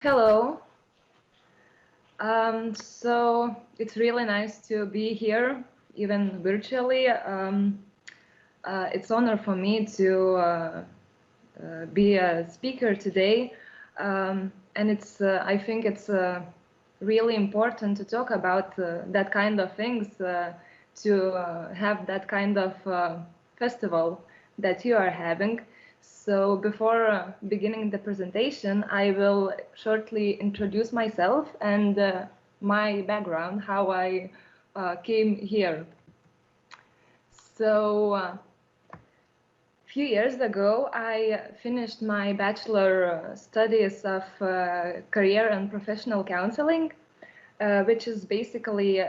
Hello. So it's really nice to be here, even virtually. It's honor for me to be a speaker today, and I think it's really important to talk about that kind of things, to have that kind of festival that you are having. So before beginning the presentation, I will shortly introduce myself and my background, how I came here. So a few years ago, I finished my bachelor studies of career and professional counseling, which is basically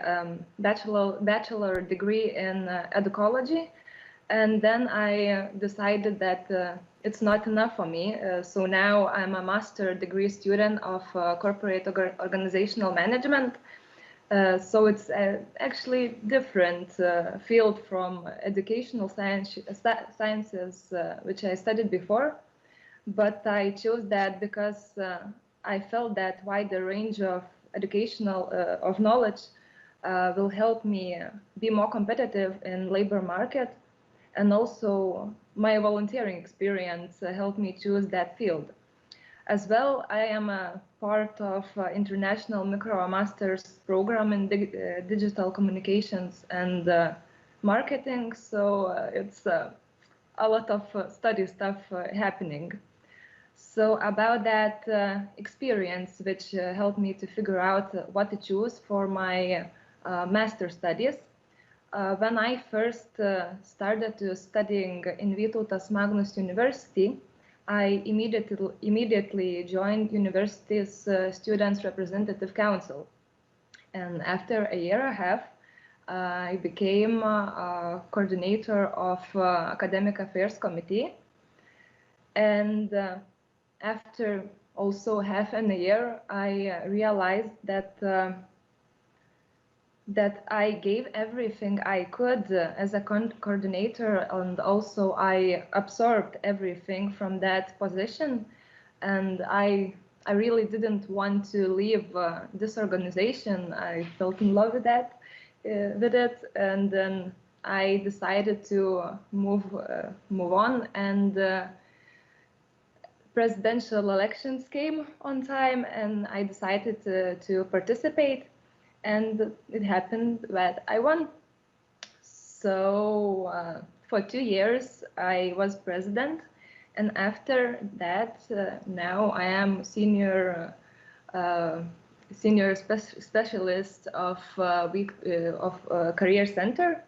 bachelor degree in educology. And then I decided that it's not enough for me. So now I'm a master degree student of corporate organizational management. So it's actually different field from educational sciences, which I studied before. But I chose that because I felt that wider range of educational of knowledge will help me be more competitive in labor market. And also my volunteering experience helped me choose that field. As well, I am a part of international micro-masters program in digital communications and marketing, so it's a lot of study stuff happening. So about that experience, which helped me to figure out what to choose for my master studies. When I first started studying in Vytautas Magnus University, I immediately joined university's Students' Representative Council. And after a year and a half, I became a coordinator of Academic Affairs Committee. And after also half a year, I realized that I gave everything I could as a coordinator, and also I absorbed everything from that position. And I really didn't want to leave this organization. I felt in love with it, and then I decided to move on. And presidential elections came on time, and I decided to participate. And it happened that I won. So for 2 years, I was president. And after that, now I am senior specialist of career center.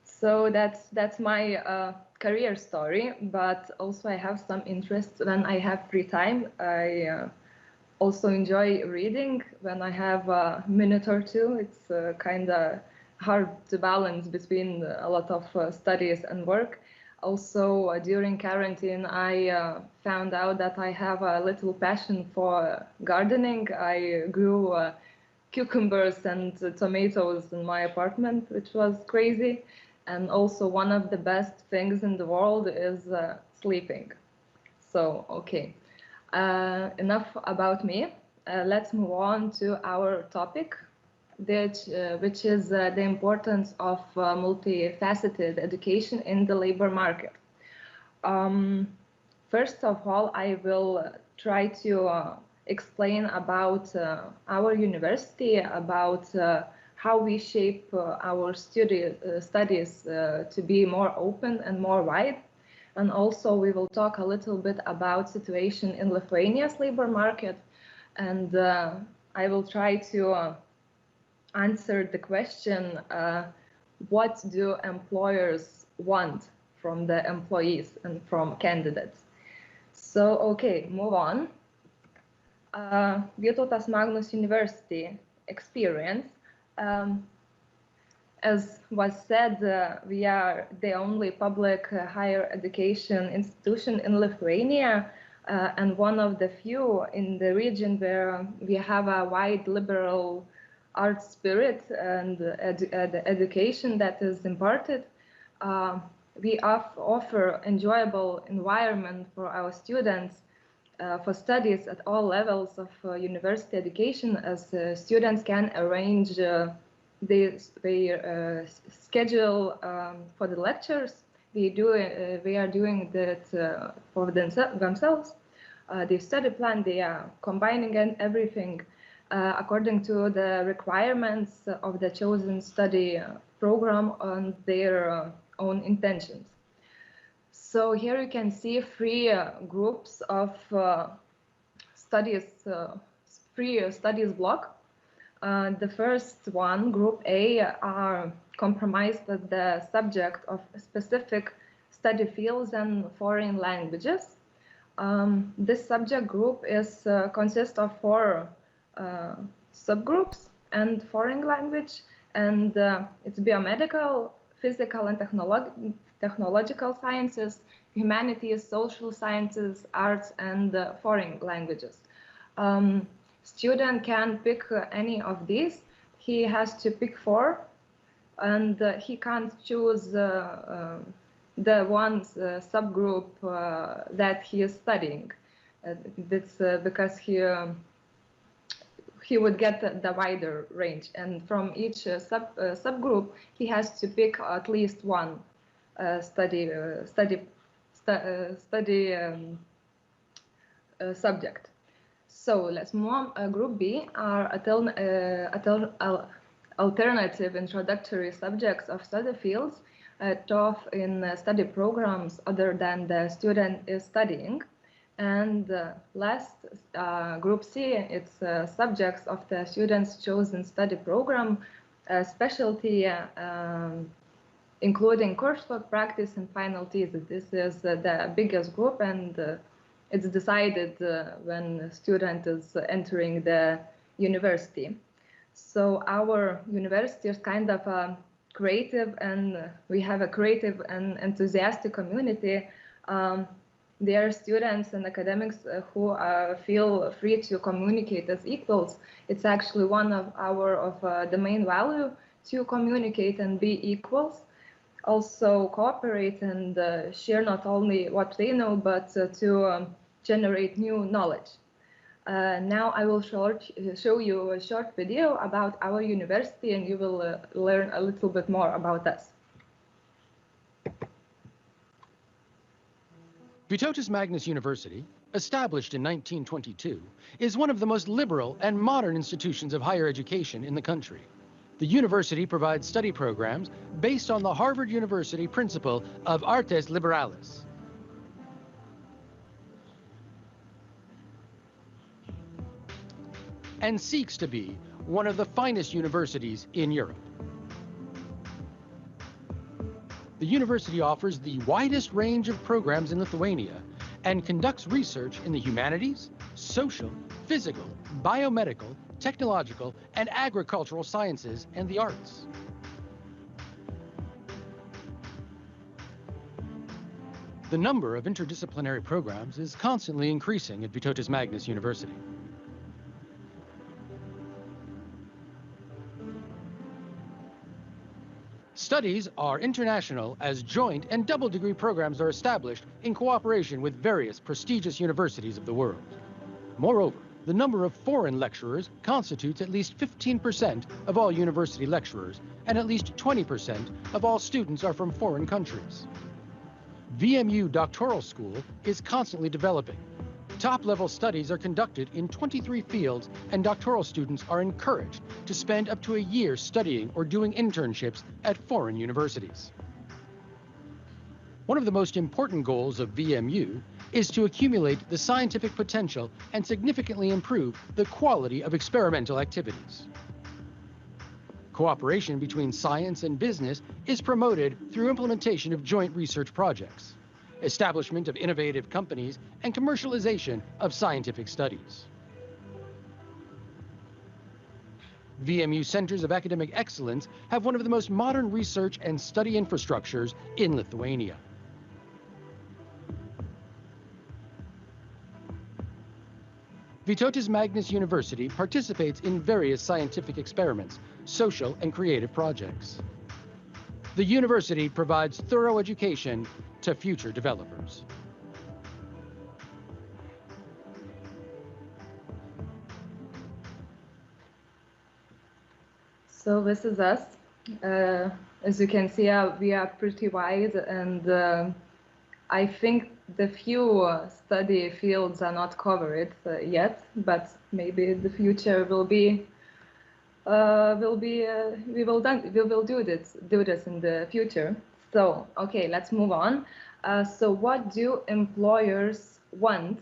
So that's my career story. But also I have some interest when I have free time. I also enjoy reading when I have a minute or two. It's kind of hard to balance between a lot of studies and work. Also, during quarantine, I found out that I have a little passion for gardening. I grew cucumbers and tomatoes in my apartment, which was crazy. And also one of the best things in the world is sleeping. So, okay. Enough about me. Let's move on to our topic, which is the importance of multifaceted education in the labor market. First of all, I will try to explain about our university, about how we shape our studies to be more open and more wide. And also we will talk a little bit about situation in Lithuania's labor market. And I will try to answer the question, what do employers want from the employees and from candidates? So, okay, move on. Vytautas Magnus University experience. As was said, we are the only public higher education institution in Lithuania, and one of the few in the region where we have a wide liberal arts spirit and the education that is imparted. We offer enjoyable environment for our students for studies at all levels of university education, as students can arrange their schedule for the lectures. We are doing that for themselves. They study plan, they are combining everything according to the requirements of the chosen study program and their own intentions. So here you can see three groups of studies, three studies block. The first one, Group A, are comprised of the subject of specific study fields and foreign languages. This subject group consists of 4 subgroups and foreign language, and it's biomedical, physical and technological sciences, humanities, social sciences, arts, and foreign languages. Student can pick any of these. He has to pick 4, and he can't choose the one subgroup that he is studying. That's because he would get the wider range, and from each subgroup he has to pick at least one subject. So let's move on. Group B are alternative introductory subjects of study fields taught in study programs other than the student is studying. And last, Group C, it's subjects of the student's chosen study program, specialty, including coursework, practice, and final thesis. This is the biggest group, and it's decided when a student is entering the university. So our university is kind of a creative, and we have a creative and enthusiastic community. There are students and academics who feel free to communicate as equals. It's actually one of the main value to communicate and be equals. Also cooperate and share not only what they know, but to generate new knowledge. Now I will show you a short video about our university, and you will learn a little bit more about us. Vytautas Magnus University, established in 1922, is one of the most liberal and modern institutions of higher education in the country. The university provides study programs based on the Harvard University principle of artes liberales. And seeks to be one of the finest universities in Europe. The university offers the widest range of programs in Lithuania and conducts research in the humanities, social, physical, biomedical, technological, and agricultural sciences and the arts. The number of interdisciplinary programs is constantly increasing at Vytautas Magnus University. Studies are international as joint and double degree programs are established in cooperation with various prestigious universities of the world. Moreover, the number of foreign lecturers constitutes at least 15% of all university lecturers, and at least 20% of all students are from foreign countries. VMU Doctoral School is constantly developing. Top-level studies are conducted in 23 fields, and doctoral students are encouraged to spend up to a year studying or doing internships at foreign universities. One of the most important goals of VMU is to accumulate the scientific potential and significantly improve the quality of experimental activities. Cooperation between science and business is promoted through implementation of joint research projects, establishment of innovative companies, and commercialization of scientific studies. VMU Centers of Academic Excellence have one of the most modern research and study infrastructures in Lithuania. Vytautas Magnus University participates in various scientific experiments, social and creative projects. The university provides thorough education to future developers. So this is us. As you can see, we are pretty wide, and I think the few study fields are not covered yet, but maybe the future will be. We will do this in the future. So okay, let's move on. So what do employers want?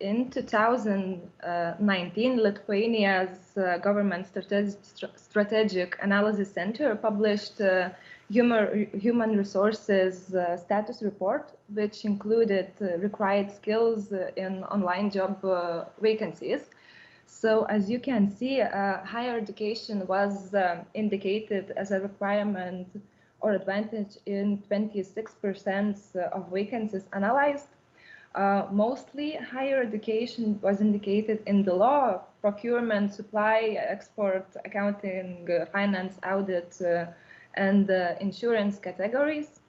In 2019, Lithuania's Government Strategic Analysis Center published human resources status report, which included required skills in online job vacancies. So as you can see, higher education was indicated as a requirement or advantage in 26% of vacancies analyzed. Mostly higher education was indicated in the law, procurement, supply, export, accounting, finance, audit, and insurance categories.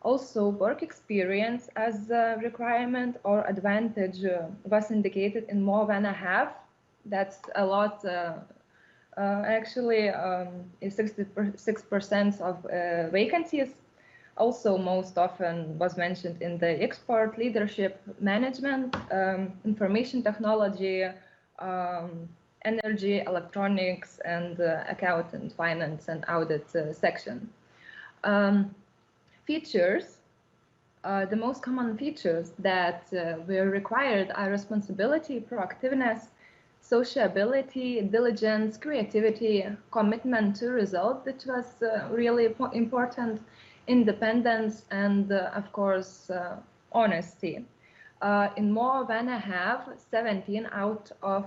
Also, work experience as a requirement or advantage was indicated in more than a half. That's a lot. Actually, 66% of vacancies. Also, most often was mentioned in the export, leadership, management, information technology, energy, electronics, and accountant, finance, and audit section. Features. The most common features that were required are responsibility, proactiveness, sociability, diligence, creativity, commitment to result, which was really important, independence, and of course, honesty. In more than a half, 17 out of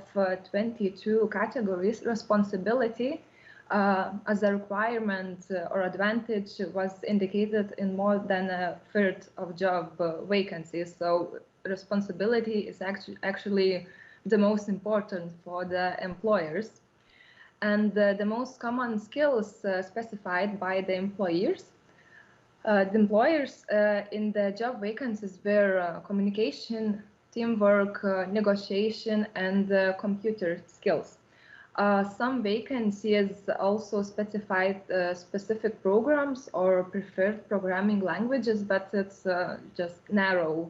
22 categories, responsibility as a requirement or advantage was indicated in more than a third of job vacancies. So responsibility is actually the most important for the employers. And the most common skills specified by the employers. The employers in the job vacancies were communication, teamwork, negotiation, and computer skills. Some vacancies also specified specific programs or preferred programming languages, but it's just narrow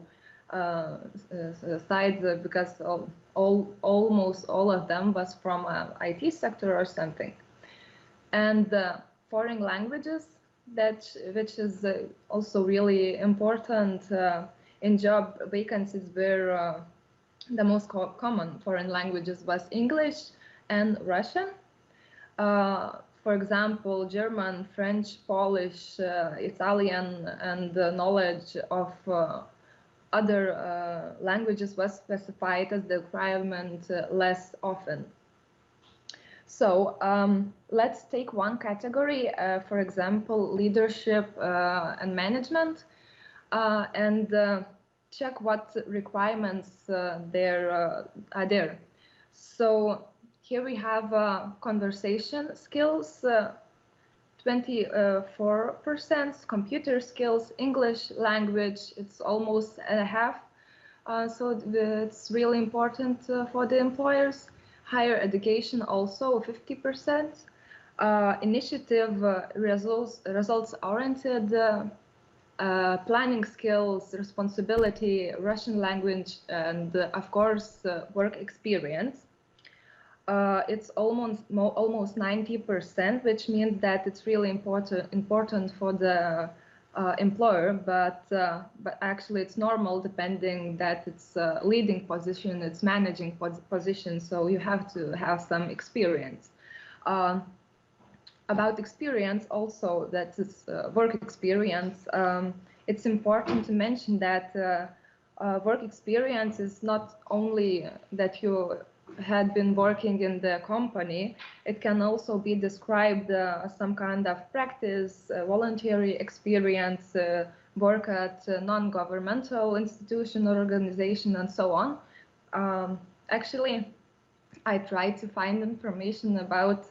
side because almost all of them was from IT sector or something. And foreign languages, which is also really important in job vacancies, where the most common foreign languages was English and Russian. For example, German, French, Polish, Italian, and the knowledge of other languages was specified as the requirement less often. So let's take one category, for example, leadership and management, and check what requirements there are there. So here we have conversation skills, 24%, computer skills, English language, it's almost a half. So it's really important for the employers. Higher education also 50%. Initiative, results-oriented, planning skills, responsibility, Russian language, and of course work experience. It's almost 90%, which means that it's really important for the employer, but actually it's normal, depending that it's a leading position, it's managing position, so you have to have some experience. About experience also, that is work experience, it's important to mention that work experience is not only that you had been working in the company, it can also be described as some kind of practice, voluntary experience, work at non-governmental institution or organization, and so on. Actually, I tried to find information about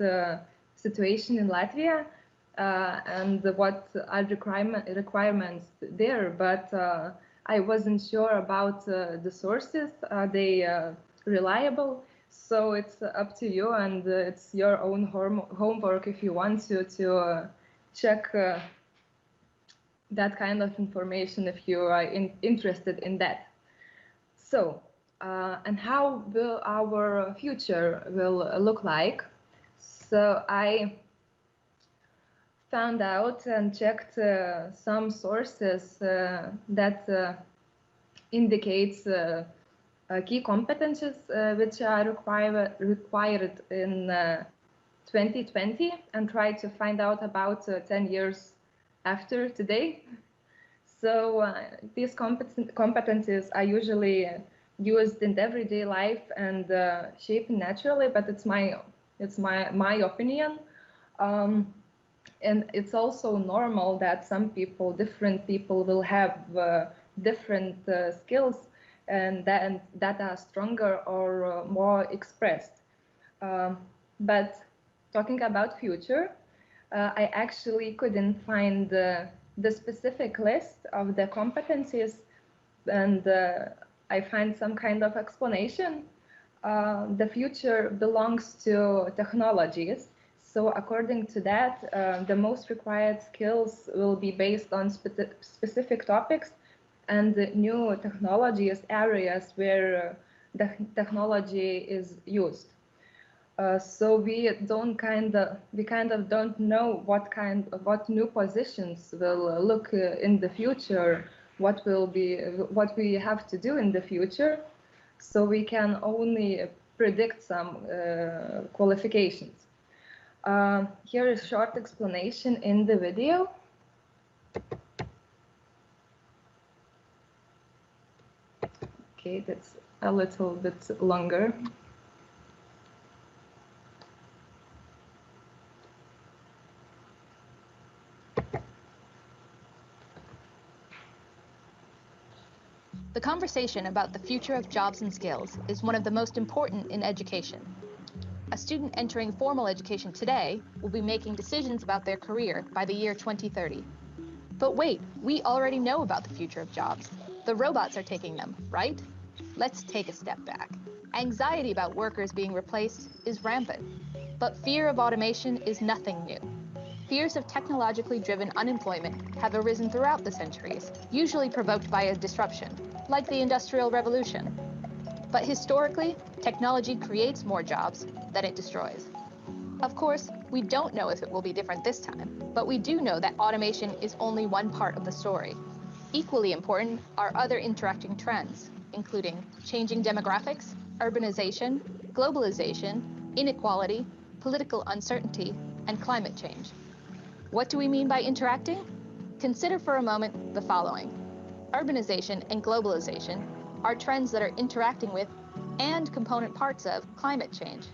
situation in Latvia and what are requirements there, but I wasn't sure about the sources. Are they reliable? So it's up to you, and it's your own homework if you want to check that kind of information if you are interested in that. So, and how will our future will look like? So I found out and checked some sources that indicates key competences which are required in 2020, and try to find out about 10 years after today. So these competencies are usually used in everyday life and shaped naturally, but it's my opinion. And it's also normal that some people, different people, will have different skills and that are stronger or more expressed. But talking about future, I actually couldn't find the specific list of the competencies, and I find some kind of explanation. The future belongs to technologies. So according to that, the most required skills will be based on specific topics and new technologies, areas where the technology is used. So we kind of don't know what new positions will look in the future, what we have to do in the future. So we can only predict some qualifications. Here is a short explanation in the video. Okay, that's a little bit longer. The conversation about the future of jobs and skills is one of the most important in education. A student entering formal education today will be making decisions about their career by the year 2030. But wait, we already know about the future of jobs. The robots are taking them, right? Let's take a step back. Anxiety about workers being replaced is rampant, but fear of automation is nothing new. Fears of technologically driven unemployment have arisen throughout the centuries, usually provoked by a disruption, like the Industrial Revolution. But historically, technology creates more jobs than it destroys. Of course, we don't know if it will be different this time, but we do know that automation is only one part of the story. Equally important are other interacting trends, including changing demographics, urbanization, globalization, inequality, political uncertainty, and climate change. What do we mean by interacting? Consider for a moment the following. Urbanization and globalization are trends that are interacting with and component parts of climate change,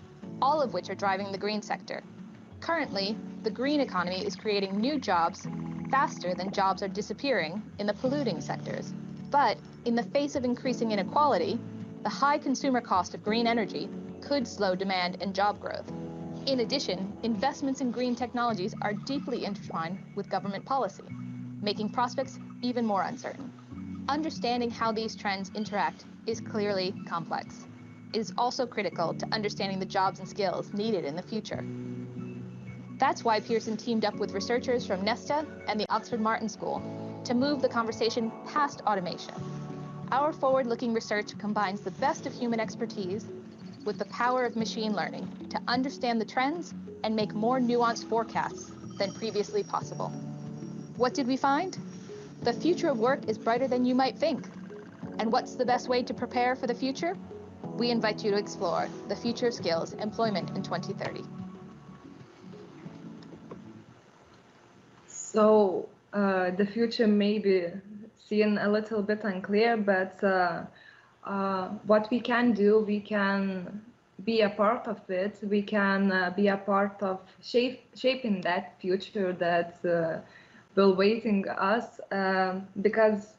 all of which are driving the green sector. Currently, the green economy is creating new jobs faster than jobs are disappearing in the polluting sectors. But in the face of increasing inequality, the high consumer cost of green energy could slow demand and job growth. In addition, investments in green technologies are deeply intertwined with government policy, making prospects even more uncertain. Understanding how these trends interact is clearly complex. It is also critical to understanding the jobs and skills needed in the future. That's why Pearson teamed up with researchers from Nesta and the Oxford Martin School to move the conversation past automation. Our forward-looking research combines the best of human expertise with the power of machine learning to understand the trends and make more nuanced forecasts than previously possible. What did we find? The future of work is brighter than you might think. And what's the best way to prepare for the future? We invite you to explore the future of skills employment in 2030. So the future may be seen a little bit unclear, but what we can do, we can be a part of it. We can be a part of shaping that future that will waiting us. Because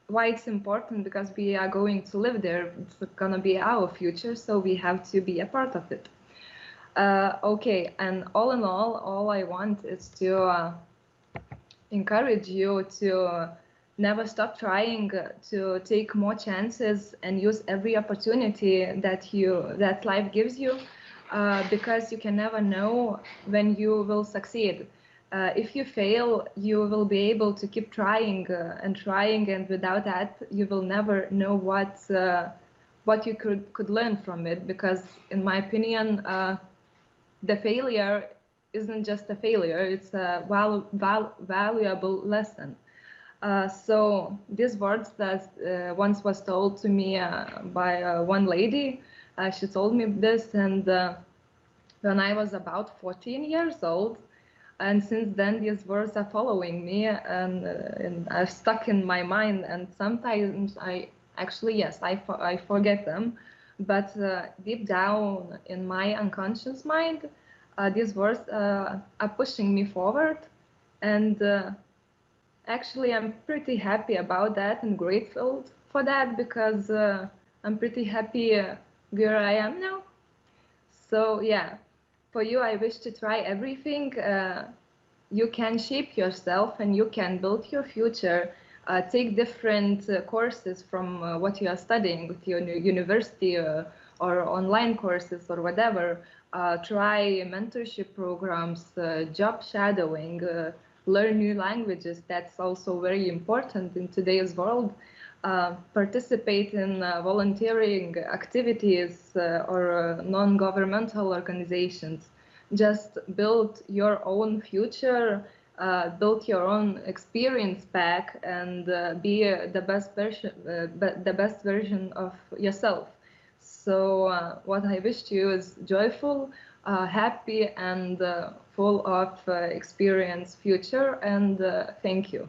why it's important? Because we are going to live there. It's gonna be our future, so we have to be a part of it. Okay, and all in all I want is to encourage you to never stop trying to take more chances and use every opportunity that life gives you, because you can never know when you will succeed. If you fail, you will be able to keep trying and trying, and without that, you will never know what you could learn from it. Because, in my opinion, the failure isn't just a failure; it's a valuable lesson. So these words that once was told to me by one lady, she told me this, and when I was about 14 years old. And since then, these words are following me and are stuck in my mind. And sometimes I forget them. But deep down in my unconscious mind, these words are pushing me forward. And actually, I'm pretty happy about that and grateful for that, because I'm pretty happy where I am now. So yeah. For you, I wish to try everything. You can shape yourself and you can build your future. Take different courses from what you are studying with your university or online courses or whatever. Try mentorship programs, job shadowing, learn new languages. That's also very important in today's world. Participate in volunteering activities or non-governmental organizations. Just build your own future, build your own experience back, and be the best version of yourself. So what I wish to you is joyful, happy, and full of experience future. And thank you.